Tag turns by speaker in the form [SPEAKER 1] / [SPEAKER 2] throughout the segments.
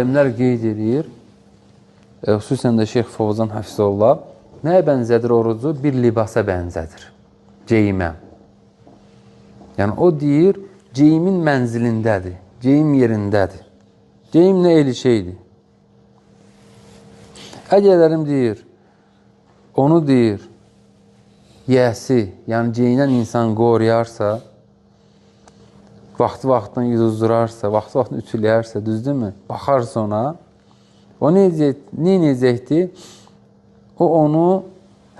[SPEAKER 1] Alimlər qeyd edir, xüsusən də Şeyx Fovzan Hafizullah, nəyə bənzədir orucu? Bir libasa bənzədir, geyimə. Yəni, o deyir, geyimin mənzilindədir, geyim yerindədir. Geyim nə eli şeydir? Əgərlərim deyir, onu deyir, yəsi, yəni geyinən insan qoruyarsa, vaxtı-vaxtdan yuduzdurarsa, vaxtı-vaxtdan ütüləyərsə, düzdürmü? Baxarsa ona, o nə edəcəkdir? O onu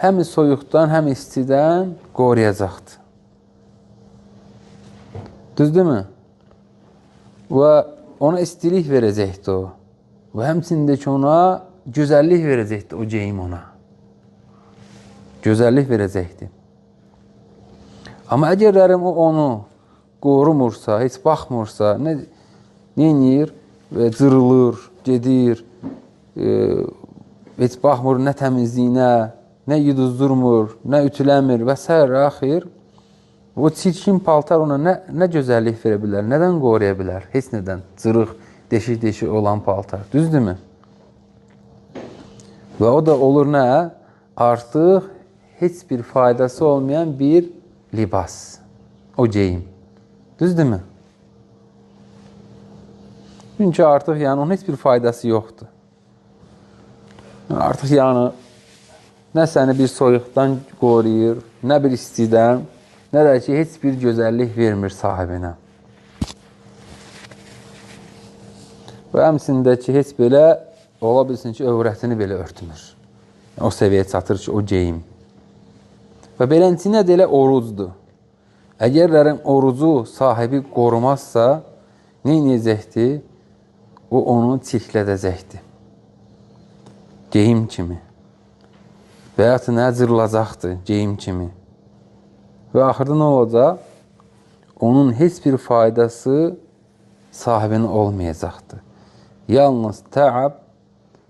[SPEAKER 1] həm soyuqdan, həm istidən qoruyacaqdır. Düzdürmü? Və ona istilik verəcəkdir o. Və həmçində ki, ona gözəllik verəcəkdir o geyim ona. Gözəllik verəcəkdir. Amma əgərlərim o onu qorumursa, heç baxmırsa, nə edir? Cırılır, gedir, heç baxmır nə təmizliyinə, nə yuduzdurmur, nə ütüləmir və s. axir, o çirkin paltar ona nə gözəllik verə bilər, nədən qoruya bilər? Heç nədən, cırıq, deşik-deşik olan paltar, düzdürmü? Və o da olur nə? Artıq heç bir faydası olmayan bir libas, o geyim. Düzdürmü? Çünki artıq yəni, onun heç bir faydası yoxdur. Artıq yəni, nə səni bir soyuqdan qoruyur, nə bir istidən, nə də ki, heç bir gözəllik vermir sahibinə. Və həmçində ki, heç belə ola bilsin ki, övrətini belə örtmür. O səviyyəyə çatır ki, o geyim. Və beləncə də elə orucdur. Əgərlərin orucu sahibi qorumazsa, nə edəcəkdir? O onu çirklədəcəkdir. Geyim kimi. Və ya nə cırılacaqdır geyim kimi. Və axırda nə olacaq? Onun heç bir faydası sahibinin olmayacaqdır. Yalnız təab,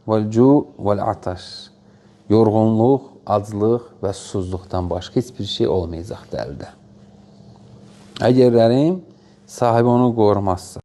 [SPEAKER 1] vəl-cu, vəl-ataş. Yorğunluq, aclıq və susuzluqdan başqa heç bir şey olmayacaqdır əldə. Əgərlərin sahibi onu qorumazsa.